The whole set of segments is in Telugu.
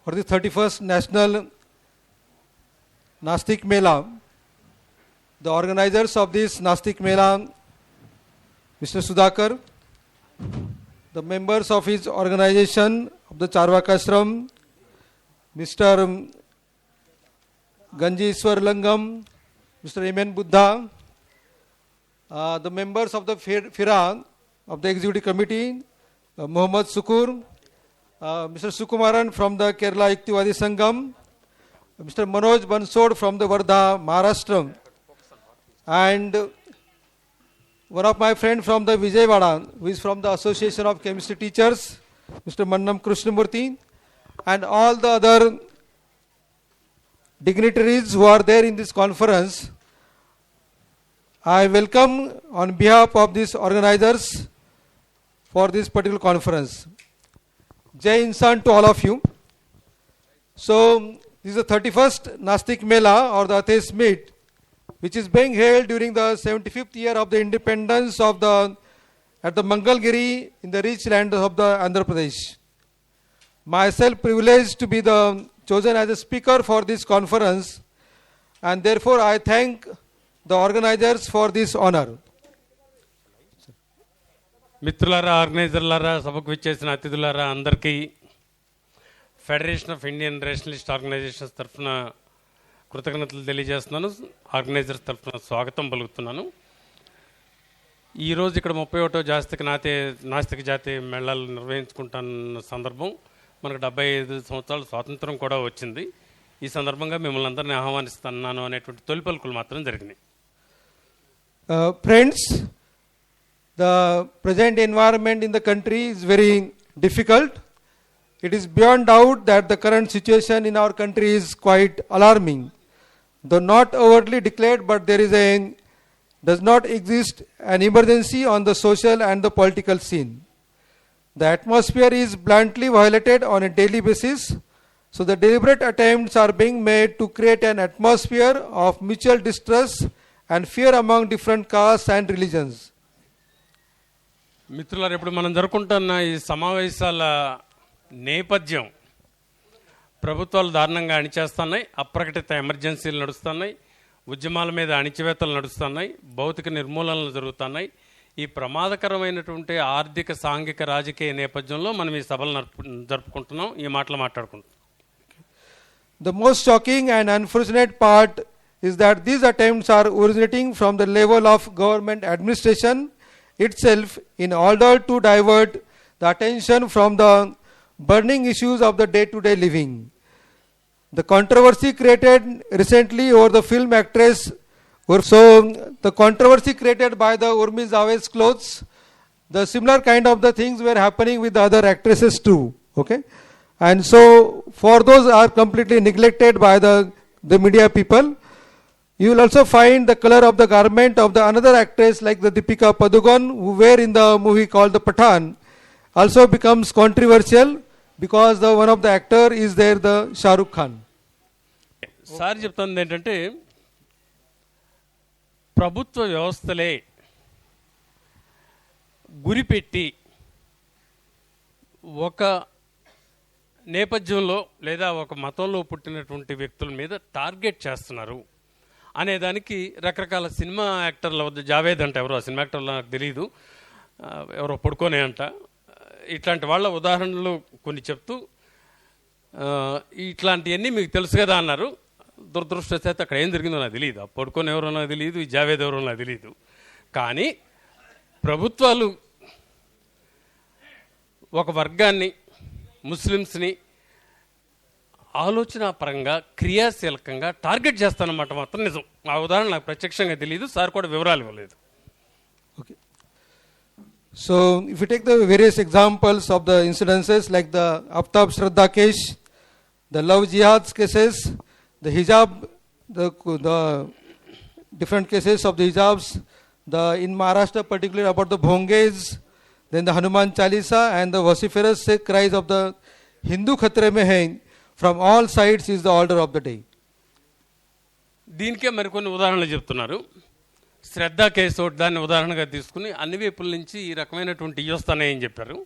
for the 31st National NastikaMela. The organizers of this NastikaMela, Mr. Sudhakar, the members of his organization of the CharvakaAsramam, Mr. Ganji Swarlangam, Mr. M.N. Buddha, the members of the FIRA of the Executive Committee, Muhammad Sukur, Mr. Sukumaran from the Kerala Yuktiwadi Sangam, Mr. Manoj Bansod from the Wardha, Maharashtra, and one of my friends from the Vijayawada, who is from the Association of Chemistry Teachers, Mr. Mannam Krishnamurthy, and all the other dignitaries who are there in this conference. I welcome on behalf of these organizers for this particular conference. Jai Insan to all of you. So, this is the 31st NastikaMela or the Atheist Meet, which is being held during the 75th year of the independence of at the Mangalgiri in the rich land of the Andhra Pradesh. Myself privileged to be chosen as a speaker for this conference, and therefore I thank the organizers for this honor. మిత్రులారా, ఆర్గనైజర్లారా, సభకు విచ్చేసిన అతిథులారా, అందరికీ federation of Indian rationalist organisations తరఫున కృతజ్ఞతలు తెలియజేస్తున్నాను. ఆర్గనైజర్స్ తరఫున స్వాగతం పలుకుతున్నాను. ఈరోజు ఇక్కడ 31వ నాస్తిక జాతీయ మేళాలు నిర్వహించుకుంటున్న సందర్భం, మనకు 75 సంవత్సరాల స్వాతంత్రం కూడా వచ్చింది. ఈ సందర్భంగా మిమ్మల్ని అందరినీ ఆహ్వానిస్తున్నాను అనేటువంటి తొలి పలుకులు మాత్రం జరిగినాయి. Friends, the present environment in the country is very difficult. It is beyond doubt that the current situation in our country is quite alarming. Though not overtly declared, but does not exist an emergency on the social and the political scene. The atmosphere is bluntly violated on a daily basis. So the deliberate attempts are being made to create an atmosphere of mutual distrust and fear among different castes and religions. మిత్రులారు, ఇప్పుడు మనం జరుపుకుంటున్న ఈ సమావేశాల నేపథ్యం, ప్రభుత్వాలు దారుణంగా అణిచేస్తున్నాయి, అప్రకటిత ఎమర్జెన్సీలు నడుస్తున్నాయి, ఉద్యమాల మీద అణిచివేతలు నడుస్తున్నాయి, భౌతిక నిర్మూలనలు జరుగుతున్నాయి. ఈ ప్రమాదకరమైనటువంటి ఆర్థిక, సాంఘిక, రాజకీయ నేపథ్యంలో మనం ఈ సభలు జరుపుకుంటున్నాం, ఈ మాటలు మాట్లాడుకుంటున్నాం. The most shocking and unfortunate part is that these attempts are originating from the level of government administration itself in order to divert the attention from the burning issues of the day-to-day living. The controversy created recently over the film actress, the controversy created by the Urmi Javed clothes, the similar kind of the things were happening with the other actresses too. Okay, and so for those are completely neglected by the media people. You will also find the color of the garment of the another actress like the Deepika Padukone, who were in the movie called the Pathan, also becomes controversial because one of the actor is there, the Shah Rukh Khan. Sir చెప్తుంది ఏంటంటే, ప్రభుత్వ వ్యవస్థలే గురిపెట్టి ఒక నేపథ్యంలో లేదా ఒక మతంలో పుట్టినటువంటి వ్యక్తుల మీద టార్గెట్ చేస్తున్నారు అనేదానికి రకరకాల సినిమా యాక్టర్ల వద్ద, జావేద్ అంటే ఎవరో, ఆ సినిమా యాక్టర్లు నాకు తెలియదు, ఎవరో పడుకోనే అంట, ఇట్లాంటి వాళ్ళ ఉదాహరణలు కొన్ని చెప్తూ ఇట్లాంటివన్నీ మీకు తెలుసు కదా అన్నారు. దురదృష్టవశాత్తు అక్కడ ఏం జరిగిందో నాకు తెలియదు, ఆ పడుకొని ఎవరో నాకు తెలియదు, ఈ జావేద్ ఎవరో నాకు తెలియదు. కానీ ప్రభుత్వాలు ఒక వర్గాన్ని, ముస్లిమ్స్ని ఆలోచన పరంగా, క్రియాశీలకంగా టార్గెట్ చేస్తానన్నమాట మాత్రం నిజం. ఆ ఉదాహరణ నాకు ప్రత్యక్షంగా తెలియదు, సార్ కూడా వివరాలు ఇవ్వలేదు. Okay, so if you take the various examples of the incidences like the Aftab Shraddha case, the love jihads cases, the hijab, the different cases of the hijabs, in Maharashtra particularly about the bhonges, then the Hanuman Chalisa and the vociferous cries of the Hindu Khatre mein hai from all sides is the order of the day. దీనికే మరికొన్ని ఉదాహరణలు చెప్తున్నారు. శ్రద్ధ కేసు దాన్ని ఉదాహరణగా తీసుకుని అన్ని వైపుల నుంచి ఈ రకమైనటువంటి వస్తున్నాయని చెప్పారు.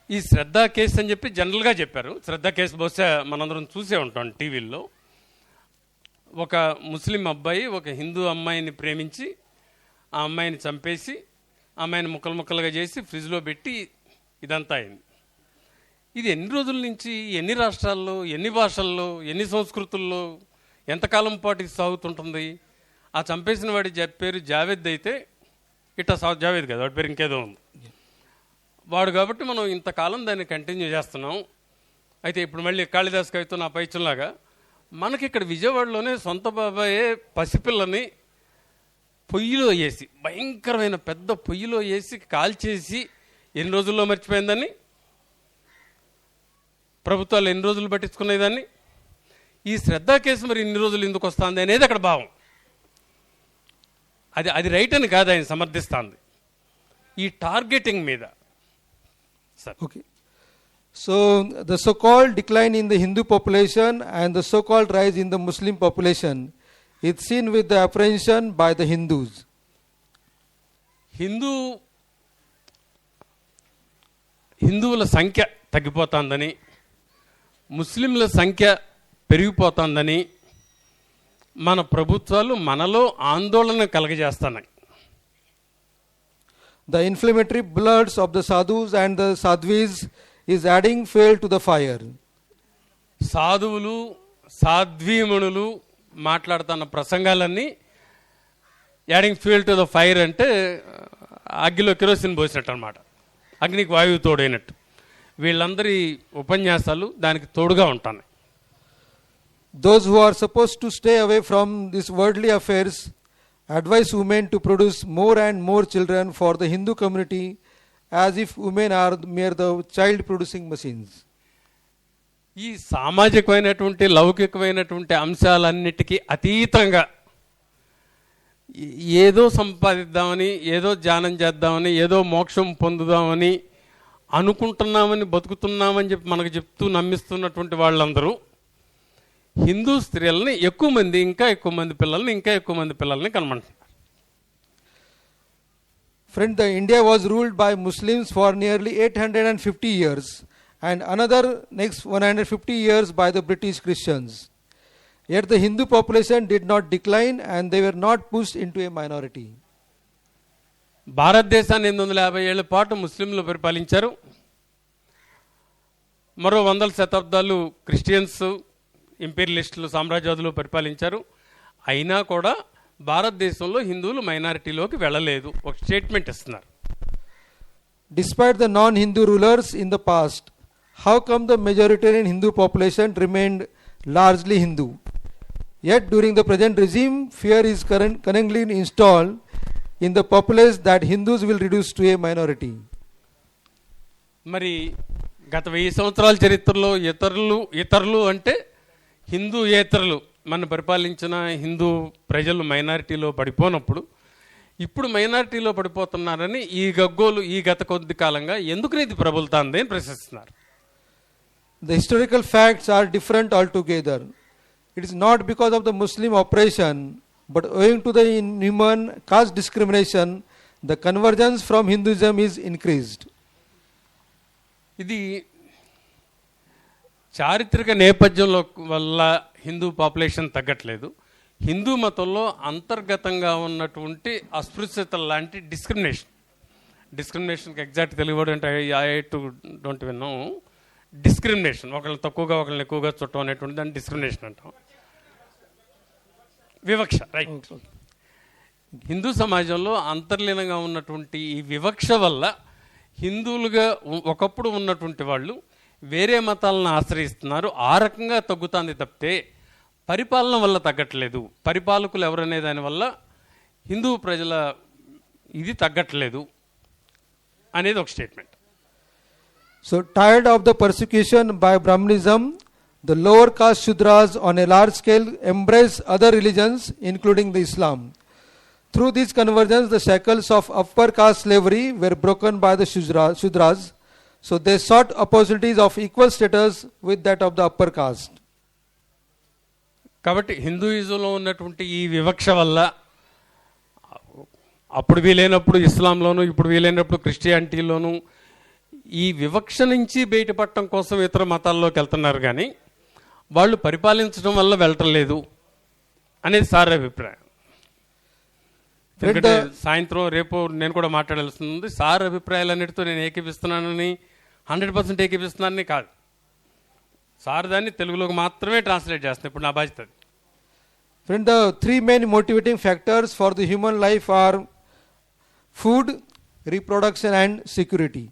ఈ శ్రద్ధ కేసు అని చెప్పి జనరల్గా చెప్పారు. శ్రద్ధ కేసు బహుశా మనందరం చూసే ఉంటాం టీవీల్లో. ఒక ముస్లిం అబ్బాయి ఒక హిందూ అమ్మాయిని ప్రేమించి ఆ అమ్మాయిని చంపేసి ఆ అమ్మాయిని ముక్కలు ముక్కలుగా చేసి ఫ్రిడ్జ్లో పెట్టి ఇదంతా అయింది. ఇది ఎన్ని రోజుల నుంచి, ఎన్ని రాష్ట్రాల్లో, ఎన్ని భాషల్లో, ఎన్ని సంస్కృతుల్లో ఎంతకాలం పాటు ఇది సాగుతుంటుంది? ఆ చంపేసిన వాడి పేరు జావేద్ అయితే జావేద్ కదా, వాడి పేరు ఇంకేదో ఉంది వాడు, కాబట్టి మనం ఇంతకాలం దాన్ని కంటిన్యూ చేస్తున్నాం. అయితే ఇప్పుడు మళ్ళీ కాళిదాస్ కవితో నా పైచంలాగా మనకి ఇక్కడ విజయవాడలోనే సొంత బాబాయే పసిపిల్లని పొయ్యిలో వేసి, భయంకరమైన పెద్ద పొయ్యిలో వేసి కాల్చేసి ఎన్ని రోజుల్లో మర్చిపోయిందని, ప్రభుత్వాలు ఎన్ని రోజులు పట్టించుకునేదాన్ని. ఈ శ్రద్ధ కేసు మరి ఇన్ని రోజులు ఎందుకు వస్తుంది అనేది అక్కడ భావం. అది రైట్ అని కాదు ఆయన సమర్థిస్తుంది, ఈ టార్గెటింగ్ మీద. Okay. So the so-called decline in the Hindu population and the so-called rise in the Muslim population is seen with the apprehension by the Hindus. హిందువుల సంఖ్య తగ్గిపోతుందని, ముస్లింల సంఖ్య పెరిగిపోతుందని మన ప్రభుత్వాలు మనలో ఆందోళన కలగజేస్తున్నాయి. The inflammatory bloods of the sadhus and the sadhvis is adding fuel to the fire. సాధువులు సాధ్వీమణులు మాట్లాడుతున్న ప్రసంగాలన్నీ adding fuel to the fire అంటే అగ్గిలో కిరోసిన్ పోసినట్టు అనమాట, అగ్నికి వాయువు తోడైనట్టు. వీళ్ళందరి ఉపన్యాసాలు దానికి తోడుగా ఉంటాయి. Those who are supposed to stay away from these worldly affairs advise women to produce more and more children for the Hindu community, as if women are mere the child producing machines. ఈ సామాజికమైనటువంటి లౌకికమైనటువంటి అంశాలన్నిటికీ అతీతంగా ఏదో సంపాదిద్దామని, ఏదో ధ్యానం చేద్దామని, ఏదో మోక్షం పొందుదామని అనుకుంటున్నామని, బతుకుతున్నామని చెప్పి మనకు చెప్తూ నమ్మిస్తున్నటువంటి వాళ్ళందరూ హిందూ స్త్రీలని ఇంకా ఎక్కువ మంది పిల్లల్ని కనమంటున్నారు. Friend, the India was ruled by Muslims for nearly 850 years and another next 150 years by the British Christians. Yet the Hindu population did not decline and they were not pushed into a minority. భారతదేశాన్ని 850 ఏళ్ల పాటు ముస్లింలు పరిపాలించారు. మరో 100 శతాబ్దాలు క్రిస్టియన్స్, ఇంపీరియలిస్టులు, సామ్రాజ్యవాదులు పరిపాలించారు. అయినా కూడా భారతదేశంలో హిందువులు మైనారిటీలోకి వెళ్ళలేదు. ఒక స్టేట్మెంట్ ఇస్తున్నారు. Despite the non-Hindu rulers in the past, how come the majoritarian Hindu population remained largely Hindu? Yet during the present regime, fear is cunningly installed in the populace that Hindus will reduce to a minority. మరి గత 1000 సంవత్సరాల చరిత్రలో ఇతరులు అంటే హిందూయేతరులు మన పరిపాలించిన హిందూ ప్రజలు మైనారిటీలో పడిపోనప్పుడు ఇప్పుడు మైనారిటీలో పడిపోతున్నారని ఈ గగ్గోలు ఈ గత కొద్ది కాలంగా ఎందుకు ఇది ప్రబలుతోంది అని ప్రశ్నిస్తున్నారు. The historical facts are different altogether. It is not because of the Muslim oppression, but owing to the inhuman caste discrimination, the convergence from Hinduism is increased. ఇది చారిత్రక నేపథ్యంలో వల్ల హిందూ పాపులేషన్ తగ్గట్లేదు. హిందూ మతంలో అంతర్గతంగా ఉన్నటువంటి అస్పృశ్యత లాంటి డిస్క్రిమినేషన్కి ఎగ్జాక్ట్ తెలుగు వర్డ్ అంటే డోంట్ విన్నాం. డిస్క్రిమినేషన్, ఒకళ్ళని తక్కువగా ఒకళ్ళని ఎక్కువగా చుట్టం అనేటువంటి దాన్ని డిస్క్రిమినేషన్ అంటాం. వివక్ష, రైట్. హిందూ సమాజంలో అంతర్లీనంగా ఉన్నటువంటి ఈ వివక్ష వల్ల హిందువులుగా ఒకప్పుడు ఉన్నటువంటి వాళ్ళు వేరే మతాలను ఆశ్రయిస్తున్నారు. ఆ రకంగా తగ్గుతుంది తప్పితే పరిపాలన వల్ల తగ్గట్లేదు. పరిపాలకులు ఎవరనే దానివల్ల హిందూ ప్రజల ఇది తగ్గట్లేదు అనేది ఒక statement. So tired of the persecution by Brahmanism, the lower caste Shudras on a large scale embrace other religions including the Islam. Through this convergence, the shackles of upper caste slavery were broken by the Shudras. So they sought opportunities of equal status with that of the upper caste. కాబట్టి హిందూయిజంలో ఉన్నటువంటి ఈ వివక్ష వల్ల అప్పుడు వీలైనప్పుడు ఇస్లాంలోను, ఇప్పుడు వీలైనప్పుడు క్రిస్టియానిటీలోను ఈ వివక్ష నుంచి బయటపడటం కోసం ఇతర మతాల్లోకి వెళ్తున్నారు, కానీ వాళ్ళు పరిపాలించడం వల్ల వెళ్ళటం లేదు అనేది సార్ అభిప్రాయం. ఎందుకంటే సాయంత్రం రేపు నేను కూడా మాట్లాడాల్సి ఉంది. సార్ అభిప్రాయాలన్నిటితో నేను ఏకీపిస్తున్నానని 100% ఏకీపిస్తున్నానని కాదు, సార్ దాన్ని తెలుగులోకి మాత్రమే ట్రాన్స్లేట్ చేస్తున్నాను. ఇప్పుడు నా బాధ్యత. Friend, the three main motivating factors for the human life are food, reproduction and security.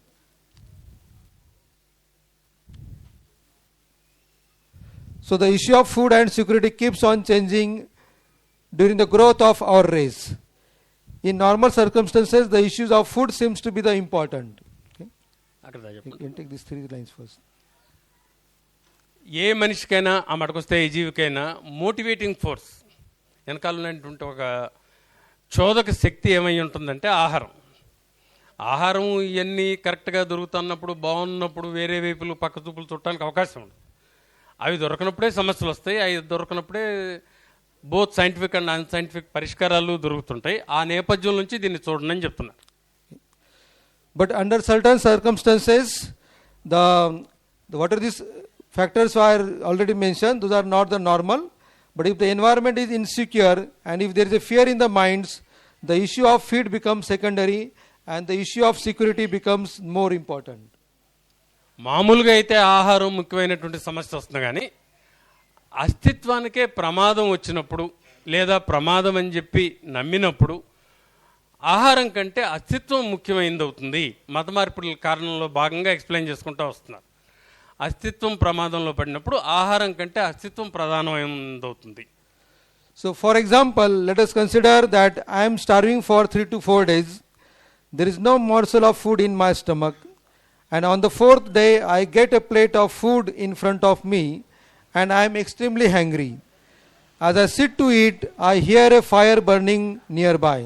So the issue of food and security keeps on changing during the growth of our race. In normal circumstances, the issues of food seems to be the important. Okay? You can take these 3 lines first. ఏ మనిషికైనా ఆ మటుకొస్తే ఏ జీవికైనా మోటివేటింగ్ ఫోర్స్ వెనకాల ఉన్నటువంటి ఒక చోదక శక్తి ఏమై ఉంటుందంటే ఆహారం. ఆహారం ఇవన్నీ కరెక్ట్గా దొరుకుతున్నప్పుడు, బాగున్నప్పుడు వేరే వైపులు పక్క చూపులు చుట్టడానికి అవకాశం ఉంది. అవి దొరకనప్పుడే సమస్యలు వస్తాయి. అవి దొరకనప్పుడే బోత్ సైంటిఫిక్ అండ్ అన్సైంటిఫిక్ పరిష్కారాలు దొరుకుతుంటాయి. ఆ నేపథ్యం నుంచి దీన్ని చూడండి అని చెప్తున్నారు. But under certain circumstances, what are these factors are already mentioned, those are not the normal. But if the environment is insecure and if there is a fear in the minds, the issue of feed becomes secondary and the issue of security becomes more important. మామూలుగా అయితే ఆహారం ముఖ్యమైనటువంటి సమస్య వస్తుంది, కానీ అస్తిత్వానికే ప్రమాదం వచ్చినప్పుడు లేదా ప్రమాదం అని చెప్పి నమ్మినప్పుడు ఆహారం కంటే అస్తిత్వం ముఖ్యమైనది అవుతుంది. మత మార్పుల కారణంలో భాగంగా ఎక్స్ప్లెయిన్ చేసుకుంటూ వస్తున్నారు. అస్తిత్వం ప్రమాదంలో పడినప్పుడు ఆహారం కంటే అస్తిత్వం ప్రధానమైనది అవుతుంది. So for example, let us consider that I am starving for 3 to 4 days. There is no morsel of food in my stomach, and on the 4th day I get a plate of food in front of me and I am extremely hungry. As I sit to eat, I hear a fire burning nearby.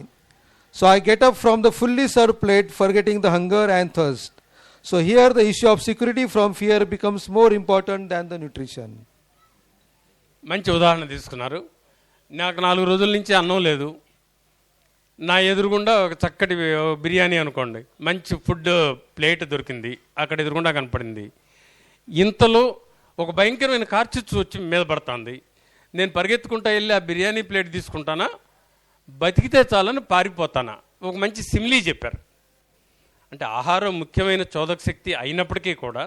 So I get up from the fully served plate, forgetting the hunger and thirst. So here the issue of security from fear becomes more important than the nutrition. మంచి ఉదాహరణ తీసుకున్నారు. నాకు 4 రోజుల నుంచి అన్నం లేదు, నా ఎదురుగుండా ఒక చక్కటి బిర్యానీ అనుకోండి, మంచి ఫుడ్ ప్లేట్ దొరికింది, అక్కడ ఎదురుగుండా కనపడింది. ఇంతలో ఒక భయంకరమైన కార్చిచ్చు వచ్చి మీద పడుతుంది. నేను పరిగెత్తుకుంటా వెళ్ళి ఆ బిర్యానీ ప్లేట్ తీసుకుంటానా, బతికితే చాలని పారిపోతానా? ఒక మంచి సిమ్లీ చెప్పారు. అంటే ఆహారం ముఖ్యమైన చోదక శక్తి అయినప్పటికీ కూడా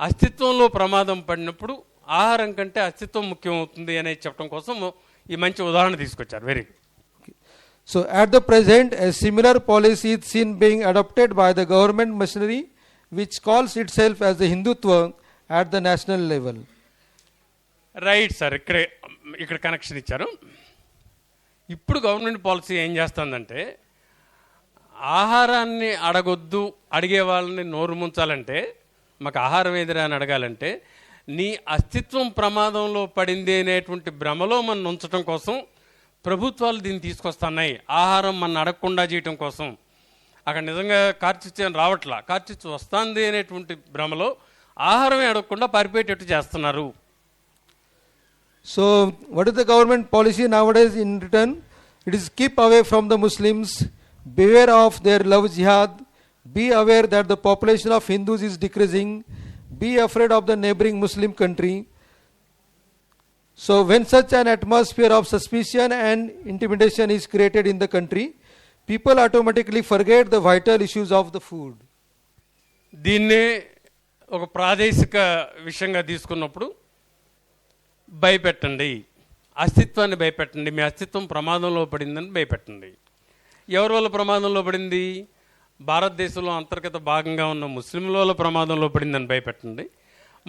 అస్తిత్వంలో ప్రమాదం పడినప్పుడు ఆహారం కంటే అస్తిత్వం ముఖ్యమవుతుంది అనేది చెప్పడం కోసం ఈ మంచి ఉదాహరణ తీసుకొచ్చారు. Very good. So at the present, a similar policy is seen being adopted by the government machinery, which calls itself as the Hindutva at the national level. Right sir, ఇక్కడ కనెక్షన్ ఇచ్చారు. ఇప్పుడు గవర్నమెంట్ పాలసీ ఏం చేస్తుందంటే, ఆహారాన్ని అడగొద్దు, అడిగే వాళ్ళని నోరు ముంచాలంటే, మాకు ఆహారం ఎదురా అని అడగాలంటే నీ అస్తిత్వం ప్రమాదంలో పడింది అనేటువంటి భ్రమలో మనం ఉంచడం కోసం ప్రభుత్వాలు దీన్ని తీసుకొస్తున్నాయి. ఆహారం మన అడగకుండా చేయటం కోసం. అక్కడ నిజంగా కార్చిచ్చు రావట్లా, కార్చిచ్చు వస్తుంది అనేటువంటి భ్రమలో ఆహారమే అడగకుండా పారిపోయేటట్టు చేస్తున్నారు. So what is the government policy nowadays in return? It is keep away from the Muslims, beware of their love jihad, be aware that the population of Hindus is decreasing, be afraid of the neighboring Muslim country. So when such an atmosphere of suspicion and intimidation is created in the country, people automatically forget the vital issues of the food. దీన్నే ఒక ప్రాదేశిక విషయంగా తీసుకున్నప్పుడు భయపెట్టండి, అస్తిత్వాన్ని భయపెట్టండి, మీ అస్తిత్వం ప్రమాదంలో పడిందని భయపెట్టండి. ఎవరి వల్ల ప్రమాదంలో పడింది? భారతదేశంలో అంతర్గత భాగంగా ఉన్న ముస్లింల వల్ల ప్రమాదంలో పడిందని భయపెట్టండి.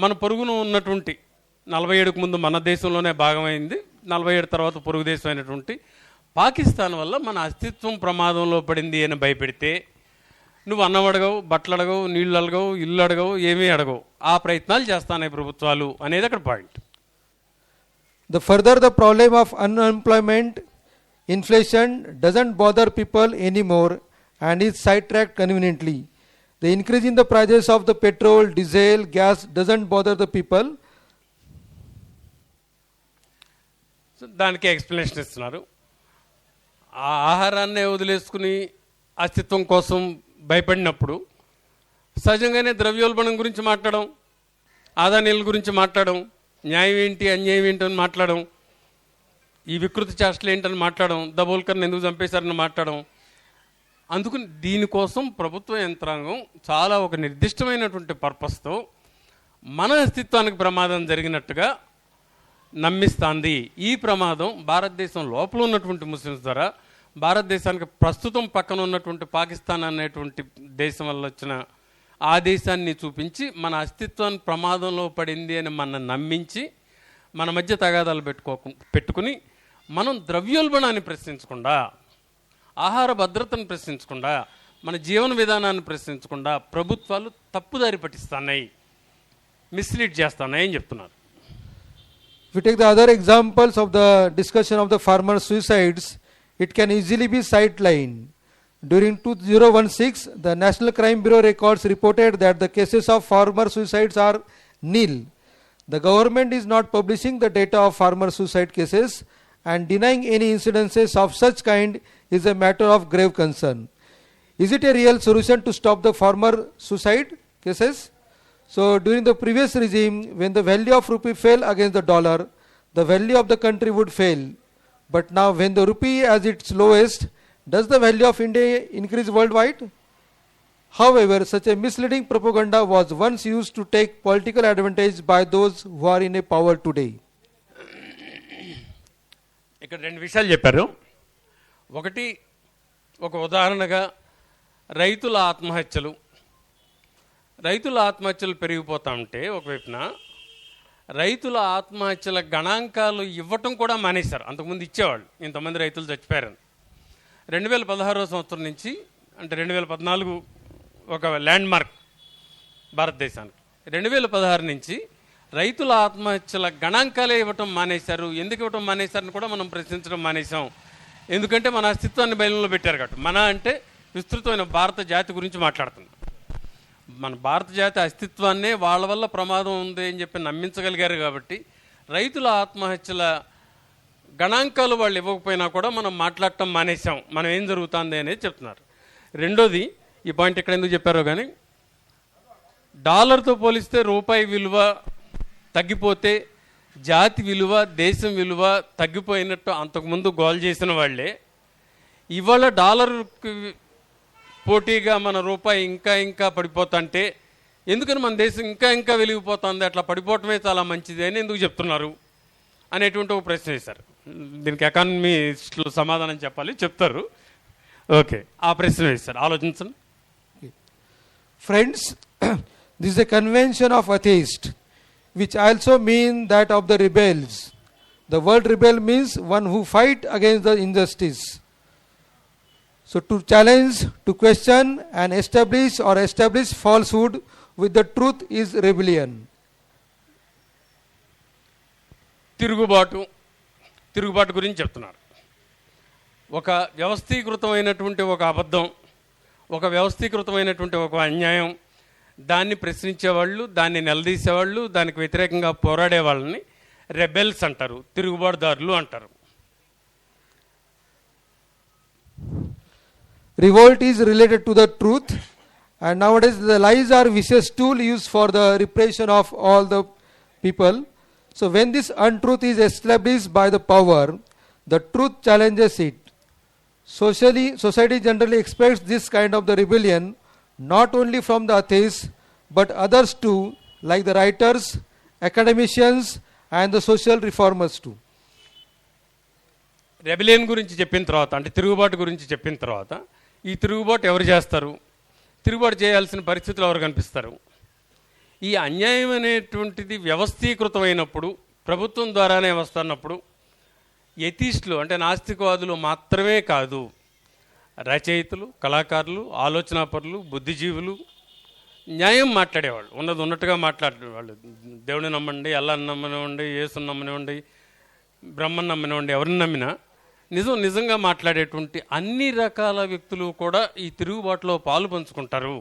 మన పొరుగును ఉన్నటువంటి 47కు ముందు మన దేశంలోనే భాగమైంది, 47 తర్వాత పొరుగు దేశం అయినటువంటి పాకిస్తాన్ వల్ల మన అస్తిత్వం ప్రమాదంలో పడింది అని భయపెడితే నువ్వు అన్నం అడగవు, బట్టలు అడగవు, నీళ్ళు అడగవు, ఇల్లు అడగవు, ఏమీ అడగవు. ఆ ప్రయత్నాలు చేస్తాయి ప్రభుత్వాలు అనేది అక్కడ point. The further the problem of unemployment, inflation doesn't bother people anymore and is sidetracked conveniently. The increase in the prices of the petrol, diesel, gas doesn't bother the people. So దానికి ఎక్స్ప్లెనేషన్ ఇస్తున్నారు. ఆ ఆహారాన్ని వదిలేసుకుని అస్తిత్వం కోసం భయపడినప్పుడు సహజంగానే ద్రవ్యోల్బణం గురించి మాట్లాడడం, ఆదానీల గురించి మాట్లాడడం, న్యాయం ఏంటి అన్యాయం ఏంటని మాట్లాడడం, ఈ వికృతి చేష్టలు ఏంటని మాట్లాడడం, దబోల్కర్ని ఎందుకు చంపేశారని మాట్లాడడం. అందుకు దీనికోసం ప్రభుత్వ యంత్రాంగం చాలా ఒక నిర్దిష్టమైనటువంటి పర్పస్తో మన అస్తిత్వానికి ప్రమాదం జరిగినట్టుగా నమ్మిస్తాంది. ఈ ప్రమాదం భారతదేశం లోపల ఉన్నటువంటి ముస్లిమ్స్ ద్వారా భారతదేశానికి ప్రస్తుతం పక్కన ఉన్నటువంటి పాకిస్తాన్ అనేటువంటి దేశం వల్ల వచ్చిన ఆ దేశాన్ని చూపించి మన అస్తిత్వాన్ని ప్రమాదంలో పడింది అని మనం నమ్మించి మన మధ్య తగాదాలు పెట్టుకుని మనం ద్రవ్యోల్బణాన్ని ప్రశ్నించకుండా, ఆహార భద్రతను ప్రశ్నించకుండా, మన జీవన విధానాన్ని ప్రశ్నించకుండా ప్రభుత్వాలు తప్పుదారి పట్టిస్తున్నాయి, మిస్లీడ్ చేస్తున్నాయి అని చెప్తున్నారు. If we take the other examples of the discussion of the farmer suicides, it can easily be sidelined. During 2016, the National Crime Bureau records reported that the cases of farmer suicides are nil. The government is not publishing the data of farmer suicide cases, and denying any incidences of such kind is a matter of grave concern. Is it a real solution to stop the farmer suicide cases? So during the previous regime, when the value of rupee fell against the dollar, the value of the country would fail. But now when the rupee is at its lowest, does the value of India increase worldwide? However, such a misleading propaganda was once used to take political advantage by those who are in a power today. ఇక్కడ రెండు విషయాలు చెప్పారు. ఒకటి, ఒక ఉదాహరణగా రైతుల ఆత్మహత్యలు పెరిగిపోతూ ఉంటే ఒకవైపున రైతుల ఆత్మహత్యల గణాంకాలు ఇవ్వటం కూడా మానేశారు. అంతకుముందు ఇచ్చేవాళ్ళు, ఇంతమంది రైతులు చచ్చిపోయారని. 2016 సంవత్సరం నుంచి, అంటే 2014 ఒక ల్యాండ్ మార్క్ భారతదేశానికి, 2016 నుంచి రైతుల ఆత్మహత్యల గణాంకాలే ఇవ్వటం మానేశారు. ఎందుకు ఇవ్వటం మానేశారని కూడా మనం ప్రశ్నించడం మానేశాం. ఎందుకంటే మన అస్తిత్వాన్ని బయలులో పెట్టారు కాబట్టి. మన అంటే విస్తృతమైన భారత జాతి గురించి మాట్లాడుతున్నాం. మన భారత జాతి అస్తిత్వాన్నే వాళ్ళ వల్ల ప్రమాదం ఉంది అని చెప్పి నమ్మించగలిగారు కాబట్టి రైతుల ఆత్మహత్యల గణాంకాలు వాళ్ళు ఇవ్వకపోయినా కూడా మనం మాట్లాడటం మానేశాం. మనం ఏం జరుగుతుంది అనేది చెప్తున్నారు. రెండోది, ఈ పాయింట్ ఇక్కడ ఎందుకు చెప్పారో కానీ, డాలర్తో పోలిస్తే రూపాయి విలువ తగ్గిపోతే జాతి విలువ, దేశం విలువ తగ్గిపోయినట్టు అంతకుముందు గోల్ చేసిన వాళ్ళే ఇవాళ డాలర్కి పోటీగా మన రూపాయి ఇంకా పడిపోతుంటే ఎందుకని మన దేశం ఇంకా వెలిగిపోతుంది, అట్లా పడిపోవటమే చాలా మంచిది అని ఎందుకు చెప్తున్నారు అనేటువంటి ఒక ప్రశ్న వేశారు. దీనికి ఎకానమీస్టులు సమాధానం చెప్పాలి, చెప్తారు. ఓకే, ఆ ప్రశ్న వేశారు, ఆలోచించండి. Friends, this is a convention of atheists, which also mean that of the rebels. The word rebel means one who fight against the injustice. So to challenge, to question and establish falsehood with the truth is rebellion. తిరుగుబాటు గురించి చెప్తున్నారు. ఒక వ్యవస్థీకృతమైనటువంటి ఒక అబద్ధం, ఒక వ్యవస్థీకృతమైనటువంటి ఒక అన్యాయం, దాన్ని ప్రశ్నించేవాళ్ళు, దాన్ని నిలదీసేవాళ్ళు, దానికి వ్యతిరేకంగా పోరాడే వాళ్ళని రెబెల్స్ అంటారు, తిరుగుబాటుదారులు అంటారు. Revolt is related to the truth, and nowadays the lies are vicious tool used for the repression of all the people. So when this untruth is established by the power, the truth challenges it. Society generally expects this kind of the rebellion not only from the atheists but others too, like the writers, academicians and the social reformers too. Rebellion గురించి చెప్పిన తర్వాత, అంటే తిరుగుబాటు గురించి చెప్పిన తర్వాత, ఈ తిరుగుబాటు ఎవరు చేస్తారు, తిరుగుబాటు చేయాల్సిన పరిస్థితులు ఎవరు కనిపిస్తారు? ఈ అన్యాయం అనేటువంటిది వ్యవస్థీకృతమైనప్పుడు, ప్రభుత్వం ద్వారానే వస్తున్నప్పుడు ఎథీస్టులు అంటే నాస్తికవాదులు మాత్రమే కాదు, రచయితలు, కళాకారులు, ఆలోచనాపరులు, బుద్ధిజీవులు, న్యాయం మాట్లాడేవాళ్ళు, ఉన్నది ఉన్నట్టుగా మాట్లాడేవాళ్ళు, దేవుడిని నమ్మండి, అల్లాని నమ్మనివ్వండి, యేసుని నమ్మనివ్వండి, బ్రహ్మని నమ్మనివ్వండి, ఎవరిని నమ్మినా నిజంగా మాట్లాడేటువంటి అన్ని రకాల వ్యక్తులు కూడా ఈ తిరుగుబాటులో పాలు పంచుకుంటారు.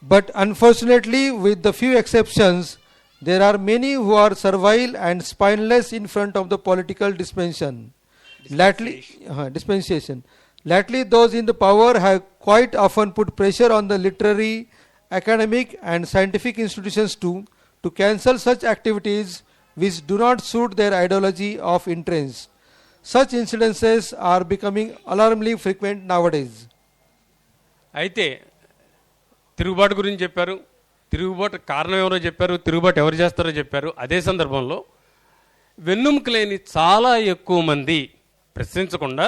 But unfortunately, with the few exceptions, there are many who are servile and spineless in front of the political dispensation. Lately, those in the power have quite often put pressure on the literary, academic and scientific institutions to cancel such activities which do not suit their ideology of interest. Such incidences are becoming alarmingly frequent nowadays. అయితే తిరుగుబాటు గురించి చెప్పారు, తిరుగుబాటు కారణం ఎవరో చెప్పారు, తిరుగుబాటు ఎవరు చేస్తారో చెప్పారు. అదే సందర్భంలో వెన్నెముక లేని చాలా ఎక్కువ మంది ప్రశ్నించకుండా,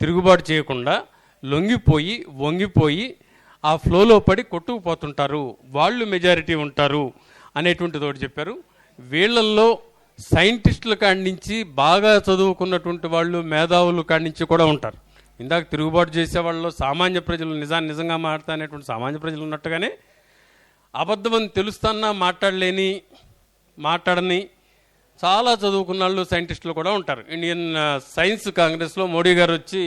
తిరుగుబాటు చేయకుండా, లొంగిపోయి వంగిపోయి ఆ ఫ్లోలో పడి కొట్టుకుపోతుంటారు, వాళ్ళు మెజారిటీ ఉంటారు అనేటువంటిది ఒకటి చెప్పారు. వీళ్ళల్లో సైంటిస్టుల కాడి నుంచి బాగా చదువుకున్నటువంటి వాళ్ళు, మేధావులు కాడి నుంచి కూడా ఉంటారు. ఇందాక తిరుగుబాటు చేసే వాళ్ళలో సామాన్య ప్రజలు నిజంగా మాట్లాడతా అనేటువంటి సామాన్య ప్రజలు ఉన్నట్టుగానే అబద్ధమని తెలుస్తున్నా మాట్లాడని చాలా చదువుకున్న వాళ్ళు, సైంటిస్టులు కూడా ఉంటారు. ఇండియన్ సైన్స్ కాంగ్రెస్లో మోడీ గారు వచ్చి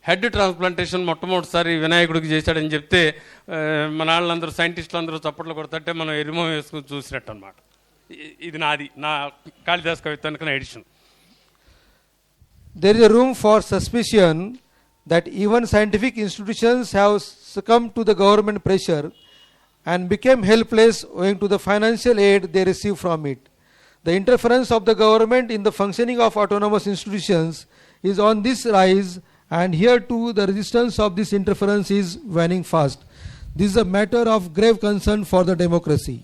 హెడ్ ట్రాన్స్ప్లాంటేషన్ మొట్టమొదటిసారి వినాయకుడికి చేశాడని చెప్తే మన వాళ్ళందరూ సైంటిస్టులు అందరూ చప్పట్లు కొడతాంటే మనం ఎరిమో వేసుకుని చూసినట్టు అనమాట. ఇది నా కాళిదాస్ కవిత్వానికి edition. There is a room for suspicion that even scientific institutions have succumbed to the government pressure and became helpless owing to the financial aid they receive from it. The interference of the government in the functioning of autonomous institutions is on this rise, and here too the resistance of this interference is waning fast. This is a matter of grave concern for the democracy.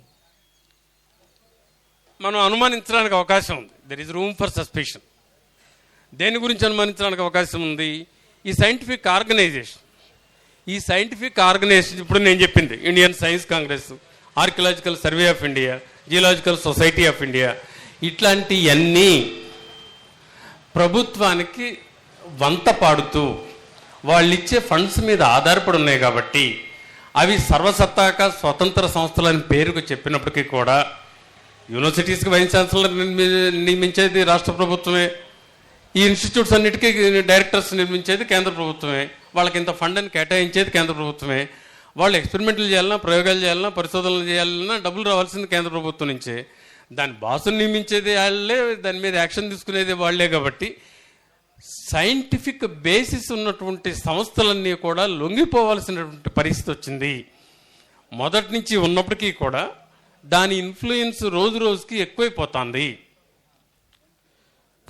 మనం అనుమానించడానికి అవకాశం ఉంది. There is room for suspicion. దేని గురించి అనుమానించడానికి అవకాశం ఉంది? ఈ సైంటిఫిక్ ఆర్గనైజేషన్ ఇప్పుడు నేను చెప్పింది, Indian science Congress, archaeological survey of India, geological society of India, ఇట్లాంటివన్నీ ప్రభుత్వానికి వంత పాడుతూ వాళ్ళిచ్చే ఫండ్స్ మీద ఆధారపడి ఉన్నాయి కాబట్టి అవి సర్వసత్తాక స్వతంత్ర సంస్థలని పేరుకు చెప్పినప్పటికీ కూడా యూనివర్సిటీస్కి వైస్ ఛాన్సలర్ నియమించేది రాష్ట్ర ప్రభుత్వమే, ఈ ఇన్స్టిట్యూట్స్ అన్నిటికీ డైరెక్టర్స్ నిర్మించేది కేంద్ర ప్రభుత్వమే, వాళ్ళకి ఇంత ఫండ్ అని కేటాయించేది కేంద్ర ప్రభుత్వమే, వాళ్ళు ఎక్స్పెరిమెంట్లు చేయాలన్నా, ప్రయోగాలు చేయాలన్నా, పరిశోధనలు చేయాలన్నా డబ్బులు రావాల్సింది కేంద్ర ప్రభుత్వం నుంచే. దాని బాసును నియమించేది వాళ్ళే, దాని మీద యాక్షన్ తీసుకునేది వాళ్లే. కాబట్టి సైంటిఫిక్ బేసిస్ ఉన్నటువంటి సంస్థలన్నీ కూడా లొంగిపోవాల్సినటువంటి పరిస్థితి వచ్చింది. మొదటి నుంచి ఉన్నప్పటికీ కూడా దాని ఇన్ఫ్లుయెన్స్ రోజు రోజుకి ఎక్కువైపోతుంది.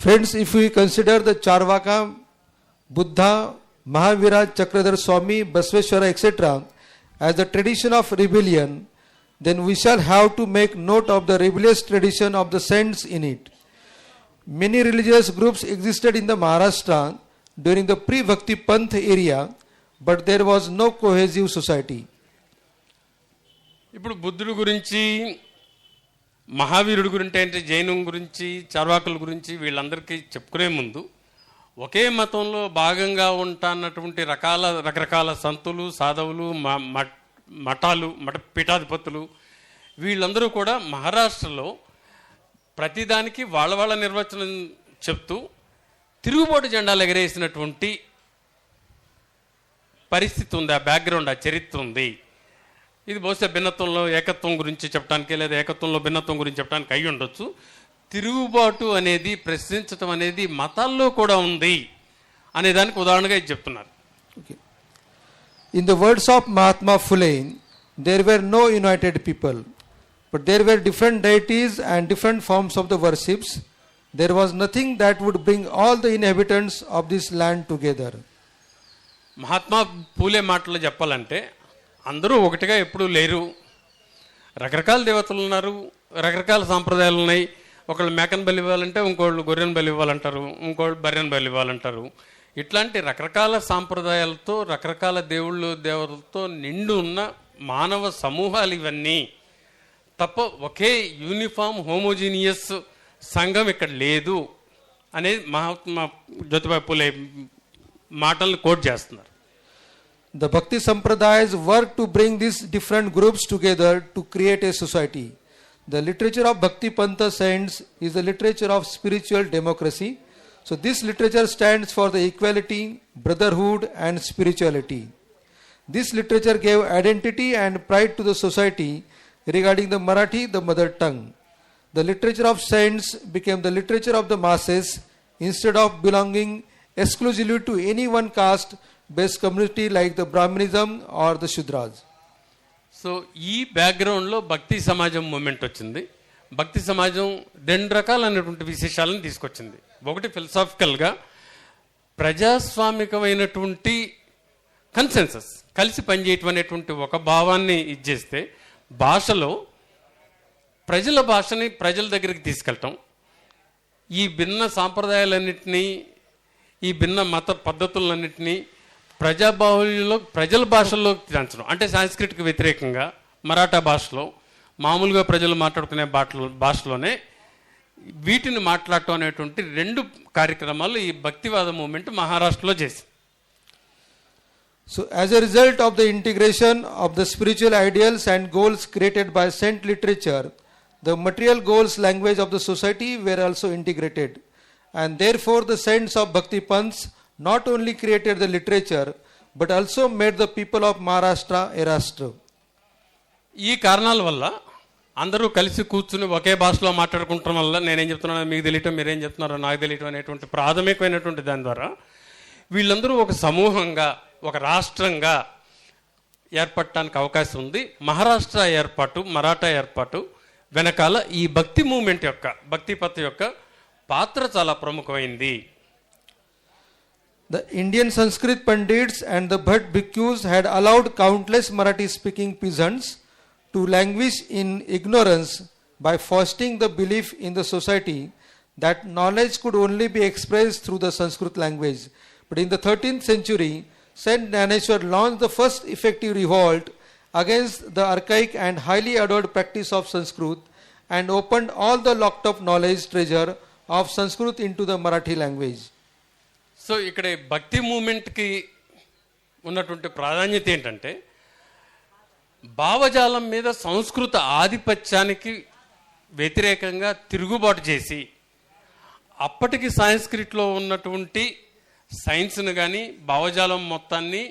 Friends, if we consider the Charvaka, Buddha, Mahavira, Chakradhar Swami, Basveshwara, etc. as the tradition of rebellion, then we shall have to make note of the rebellious tradition of the saints in it. Many religious groups existed in the Maharashtra during the pre-Bhakti Panth area, but there was no cohesive society. ఇప్పుడు బుద్ధుడి గురించి, మహావీరుడి గురించి, అంటే జైనం గురించి, చార్వాకుల గురించి వీళ్ళందరికీ చెప్పుకునే ముందు ఒకే మతంలో భాగంగా ఉంటాన్నటువంటి రకరకాల సంతులు, సాధవులు, పీఠాధిపతులు వీళ్ళందరూ కూడా మహారాష్ట్రలో ప్రతిదానికి వాళ్ళ నిర్వచనం చెప్తూ తిరుగుబాటు జెండాలు ఎగరేసినటువంటి పరిస్థితి ఉంది, ఆ బ్యాక్గ్రౌండ్, ఆ చరిత్ర ఉంది. ఇది బహుశా భిన్నత్వంలో ఏకత్వం గురించి చెప్పడానికి, లేదా ఏకత్వంలో భిన్నత్వం గురించి చెప్పడానికి అయి ఉండొచ్చు. తిరుగుబాటు అనేది, ప్రశ్నించటం అనేది మతాల్లో కూడా ఉంది అనే దానికి ఉదాహరణగా ఇది చెప్తున్నారు. In the words of Mahatma Phule, there were no united people, but there were different deities and different forms of the worships. There was nothing that would bring all the inhabitants of this land together. Mahatma పూలే మాటలు చెప్పాలంటే అందరూ ఒకటిగా ఎప్పుడూ లేరు. రకరకాల దేవతలు ఉన్నారు, రకరకాల సాంప్రదాయాలు ఉన్నాయి. ఒకళ్ళు మేకను బలి ఇవ్వాలంటే ఇంకోళ్ళు గొర్రెను బలి ఇవ్వాలంటారు, ఇంకోళ్ళు బర్రెను బలి ఇవ్వాలంటారు. ఇట్లాంటి రకరకాల సాంప్రదాయాలతో, రకరకాల దేవతలతో నిండు ఉన్న మానవ సమూహాలు ఇవన్నీ తప్ప ఒకే యూనిఫామ్ హోమోజీనియస్ సంఘం ఇక్కడ లేదు అనేది మహాత్మా జ్యోతిబా పూలే మాటలను కోట్ చేస్తున్నారు. The Bhakti Sampradayas work to bring these different groups together to create a society. The literature of Bhakti Pantha saints is the literature of spiritual democracy. So this literature stands for the equality, brotherhood and spirituality. This literature gave identity and pride to the society regarding the Marathi, the mother tongue. The literature of saints became the literature of the masses instead of belonging exclusively to any one caste based community like the Brahminism or the Shudras. So ఈ బ్యాక్గ్రౌండ్లో భక్తి సమాజం మూమెంట్ వచ్చింది. భక్తి సమాజం రెండు రకాలైనటువంటి విశేషాలను తీసుకొచ్చింది. ఒకటి ఫిలసాఫికల్గా ప్రజాస్వామికమైనటువంటి కన్సెన్సస్, కలిసి పనిచేయటం అనేటువంటి ఒక భావాన్ని ఇచ్చేస్తే, భాషలో ప్రజల భాషని ప్రజల దగ్గరికి తీసుకెళ్ళటం, ఈ భిన్న సాంప్రదాయాలన్నింటినీ, ఈ భిన్న మత పద్ధతులన్నింటినీ ప్రజల భాషల్లోకి తెంచడం. అంటే సాంస్క్రిట్కి వ్యతిరేకంగా మరాఠా భాషలో మామూలుగా ప్రజలు మాట్లాడుకునే భాషలోనే వీటిని మాట్లాడటం అనేటువంటి రెండు కార్యక్రమాలు ఈ భక్తివాద మూవ్మెంట్ మహారాష్ట్రలో చేసింది. So as a result of the integration of the spiritual ideals and goals created by saint literature, the material goals language of the society were also integrated, and therefore the saints of Bhakti Panths not only created the literature but also made the people of Maharashtra erastra. ఈ కారణాల వల్ల అందరూ కలిసి కూర్చుని ఒకే భాషలో మాట్లాడుకుంటడం వల్ల నేనేం చెప్తున్నానో మీకు తెలియటం, మీరేం చెప్తున్నారో నాకు తెలియటం అనేటువంటి ప్రాథమికమైనటువంటి దాని ద్వారా వీళ్ళందరూ ఒక సమూహంగా, ఒక రాష్ట్రంగా ఏర్పడటానికి అవకాశం ఉంది. మహారాష్ట్ర ఏర్పాటు, మరాఠా ఏర్పాటు వెనకాల ఈ భక్తి మూమెంట్ యొక్క, భక్తి పథ్ యొక్క పాత్ర చాలా ప్రముఖమైంది. The Indian Sanskrit Pandits and the Bhatt Bhikkhus had allowed countless Marathi speaking peasants to languish in ignorance by fostering the belief in the society that knowledge could only be expressed through the Sanskrit language. But in the 13th century, Saint Dhaneshwar launched the first effective revolt against the archaic and highly adored practice of Sanskrit and opened all the locked up knowledge treasure of Sanskrit into the Marathi language. So ఇక్కడ భక్తి మూమెంట్కి ఉన్నటువంటి ప్రాధాన్యత ఏంటంటే, భావజాలం మీద సంస్కృత ఆధిపత్యానికి వ్యతిరేకంగా తిరుగుబాటు చేసి అప్పటికి సాంస్క్రిట్లో ఉన్నటువంటి సైన్స్ను కానీ భావజాలం మొత్తాన్ని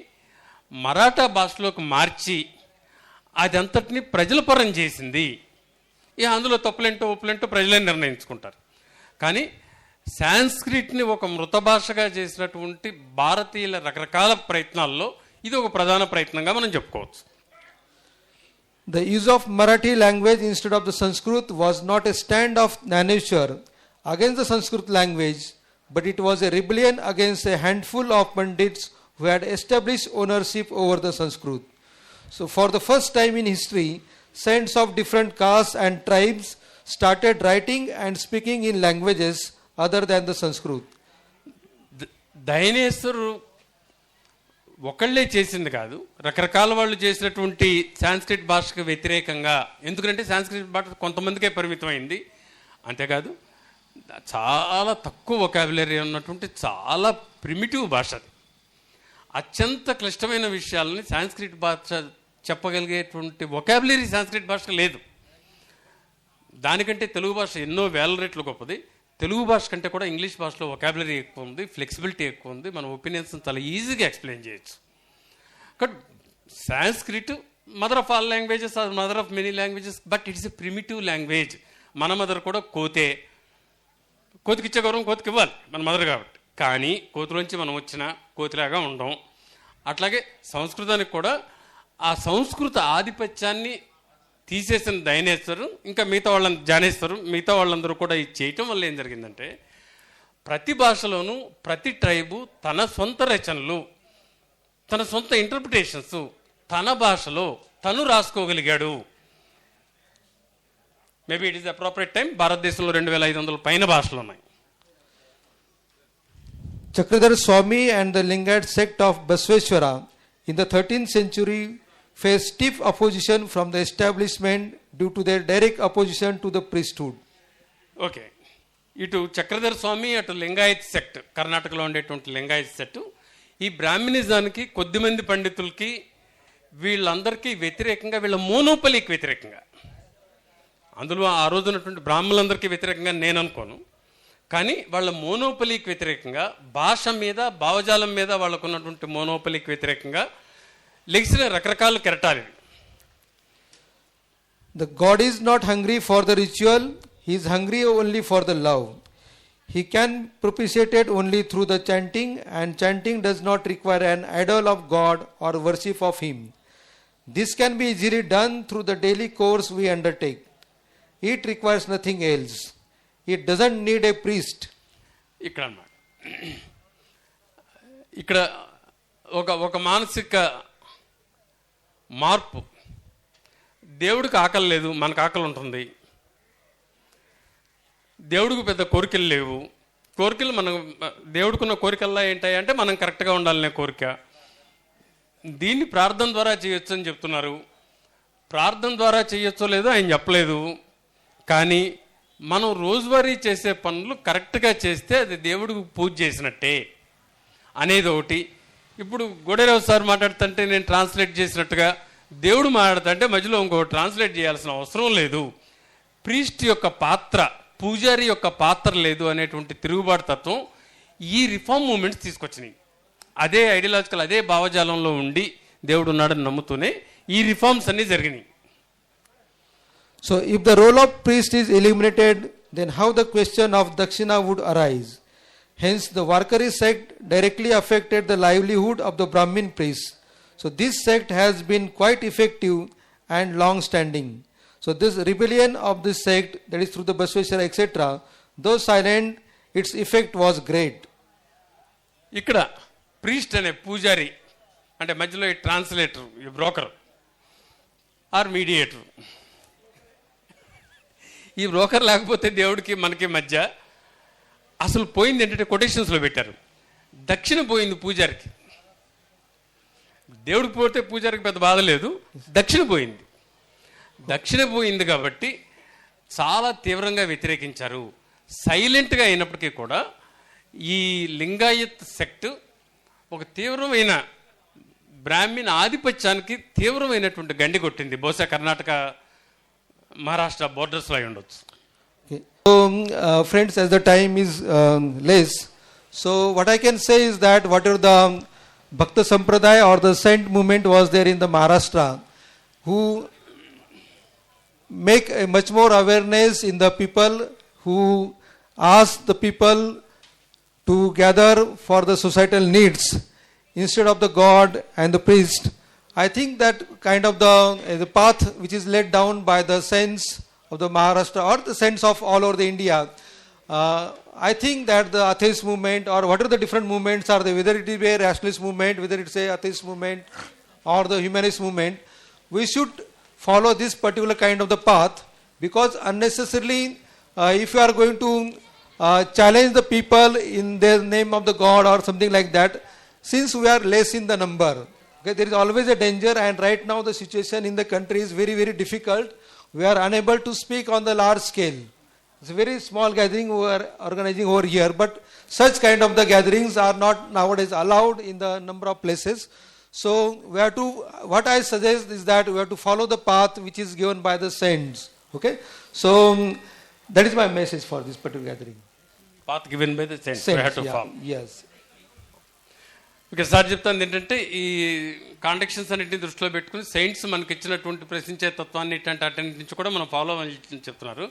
మరాఠా భాషలోకి మార్చి అదంతటిని ప్రజల పరం చేసింది. ఇక అందులో తప్పులేంటో ఒప్పులేంటో ప్రజలే నిర్ణయించుకుంటారు. కానీ సాంస్క్రిట్ని ఒక మృత భాషగా చేసినటువంటి భారతీయుల రకరకాల ప్రయత్నాల్లో ఇది ఒక ప్రధాన ప్రయత్నంగా మనం చెప్పుకోవచ్చు. The use of Marathi language instead of the Sanskrit was not a stand of Dhaneshwar against the Sanskrit language, but it was a rebellion against a handful of Pandits who had established ownership over the Sanskrit. So for the first time in history, saints of different castes and tribes started writing and speaking in languages other than the Sanskrit. దైనేశ్వరు ఒకళ్ళే చేసింది కాదు, రకరకాల వాళ్ళు చేసినటువంటి సాంస్క్రిట్ భాషకు వ్యతిరేకంగా. ఎందుకంటే సాంస్క్రిట్ భాష కొంతమందికే పరిమితమైంది. అంతేకాదు చాలా తక్కువ వొకాబులరీ ఉన్నటువంటి చాలా ప్రిమిటివ్ భాష. అది అత్యంత క్లిష్టమైన విషయాలని సాంస్క్రిట్ భాష చెప్పగలిగేటువంటి వొకాబులరీ సాంస్క్రిట్ భాషకు లేదు. దానికంటే తెలుగు భాష ఎన్నో వేల రెట్లు గొప్పది. తెలుగు భాష కంటే కూడా ఇంగ్లీష్ భాషలో వొకాబులరీ ఎక్కువ ఉంది, ఫ్లెక్సిబిలిటీ ఎక్కువ ఉంది, మన ఒపీనియన్స్ని చాలా ఈజీగా ఎక్స్ప్లెయిన్ చేయొచ్చు. But Sanskrit mother of all languages are mother of many languages, but it's a primitive language. మన మదర్ కూడా కోతికిచ్చే గౌరవం కోతికి ఇవ్వాలి, మన మదర్ కాబట్టి. కానీ కోతిలోంచి మనం వచ్చిన కోతిలాగా ఉండం. అట్లాగే సంస్కృతానికి కూడా ఆ సంస్కృత ఆధిపత్యాన్ని తీసేసిన దైనేశ్వరు, ఇంకా మిగతా వాళ్ళని జానేశ్వరు, మిగతా వాళ్ళందరూ కూడా ఇది చేయటం వల్ల ఏం జరిగిందంటే, ప్రతి భాషలోనూ ప్రతి ట్రైబు తన సొంత రచనలు, తన సొంత ఇంటర్ప్రిటేషన్స్ తన భాషలో తను రాసుకోగలిగాడు. Maybe it is appropriate time. భారతదేశంలో 2500 పైన భాషలు ఉన్నాయి. Chakradhar Swami and the Lingayat sect of Basveshwara in the 13th century faced stiff opposition from the establishment due to their direct opposition to the priesthood. Okay, ఇటు చక్రధర్ స్వామి, అటు లింగాయత్ సెక్ట్, కర్ణాటకలో ఉండేటువంటి లింగాయత్ సెక్ట్, ఈ బ్రాహ్మణిజానికి కొద్దిమంది పండితులకి వీళ్ళందరికీ వ్యతిరేకంగా, వీళ్ళ మోనోపలికి వ్యతిరేకంగా, అందులో ఆ రోజు ఉన్నటువంటి బ్రాహ్మణులందరికీ వ్యతిరేకంగా నేను అనుకోను, కానీ వాళ్ళ మోనోపలికి వ్యతిరేకంగా, భాష మీద భావజాలం మీద వాళ్ళకున్నటువంటి మోనోపలికి వ్యతిరేకంగా లెగిసిన రకరకాల కెరటాలు. The God is not hungry for the ritual, he is hungry only for the love. He can propitiate it only through the chanting, and chanting does not require an idol of God or worship of him. This can be easily done through the daily course we undertake. It requires nothing else. It doesn't need a priest. ఇక్కడ అన్నమాట ఇక్కడ ఒక మానసిక మార్పు. దేవుడికి ఆకలి లేదు, మనకు ఆకలి ఉంటుంది. దేవుడికి పెద్ద కోరికలు లేవు. కోరికలు మనం దేవుడికున్న కోరికల్లా ఏంటాయంటే మనం కరెక్ట్గా ఉండాలనే కోరిక. దీన్ని ప్రార్థన ద్వారా చేయొచ్చు అని చెప్తున్నారు. ప్రార్థన ద్వారా చేయొచ్చో లేదో ఆయన చెప్పలేదు. కానీ మనం రోజువారీ చేసే పనులు కరెక్ట్గా చేస్తే అది దేవుడికి పూజ చేసినట్టే అనేది ఒకటి. ఇప్పుడు గోడేరావు సార్ మాట్లాడుతుంటే నేను ట్రాన్స్లేట్ చేసినట్టుగా దేవుడు మాట్లాడుతుంటే మధ్యలో ఇంకో ట్రాన్స్లేట్ చేయాల్సిన అవసరం లేదు. ప్రీస్ట్ యొక్క పాత్ర, పూజారి యొక్క పాత్ర లేదు అనేటువంటి తిరుగుబాటు తత్వం ఈ రిఫార్మ్ మూమెంట్స్ తీసుకొచ్చినాయి. అదే ఐడియాలజికల్, అదే భావజాలంలో ఉండి దేవుడు ఉన్నాడని నమ్ముతూనే ఈ రిఫార్మ్స్ అన్నీ జరిగినాయి. So if the role of priest is eliminated, then how the question of Dakshina would arise? Hence the Varkari sect directly affected the livelihood of the Brahmin priests. So this sect has been quite effective and long standing. So this rebellion of this sect, that is through the Basveshwara etc., though silent, its effect was great. ఇక్కడ ప్రీస్ట్ అనే పూజారి అంటే మధ్యలో ఈ ట్రాన్స్లేటర్, ఈ బ్రోకర్ ఆర్ మీడియేటర్. ఈ బ్రోకర్ లేకపోతే దేవుడికి మనకి మధ్య అసలు పోయింది ఏంటంటే కొటేషన్స్లో పెట్టారు, దక్షిణ పోయింది పూజారికి. దేవుడికి పోతే పూజారికి పెద్ద బాధ లేదు, దక్షిణ పోయింది. దక్షిణ పోయింది కాబట్టి చాలా తీవ్రంగా వ్యతిరేకించారు. సైలెంట్గా అయినప్పటికీ కూడా ఈ లింగాయత్ సెక్ట్ ఒక తీవ్రమైన బ్రాహ్మణ ఆధిపత్యానికి తీవ్రమైనటువంటి గండి కొట్టింది. బహుశా కర్ణాటక, మహారాష్ట్ర బోర్డర్స్లో అయి ఉండొచ్చు. So friends, as the time is less, so what I can say is that whatever the Bhakta Sampradaya or the saint movement was there in the Maharashtra, who make a much more awareness in the people, who ask the people to gather for the societal needs instead of the God and the priest. I think that kind of the path which is laid down by the saints of the Maharashtra or the saints of all over the India, I think that the atheist movement or whatever the different movements are, whether it is a rationalist movement, whether it's a atheist movement or the humanist movement, we should follow this particular kind of the path, because unnecessarily if you are going to challenge the people in the name of the God or something like that, since we are less in the number, okay, there is always a danger. And right now the situation in the country is very, very difficult. We are unable to speak on the large scale. It's a very small gathering we are organizing over here, but such kind of the gatherings are not nowadays allowed in the number of places. So we have to, what I suggest is that we have to follow the path which is given by the saints. Okay, so that is my message for this particular gathering. Path given by the saints, we have to follow. Yes. ఇక సార్ చెప్తాను ఏంటంటే ఈ కాండక్షన్స్ అన్నింటినీ దృష్టిలో పెట్టుకుని సైన్స్ మనకి ఇచ్చినటువంటి ప్రశ్నించే తత్వాన్ని ఇట్లాంటి అటెండ్ నుంచి కూడా మనం ఫాలో అవ్వాలని చెప్తున్నారు.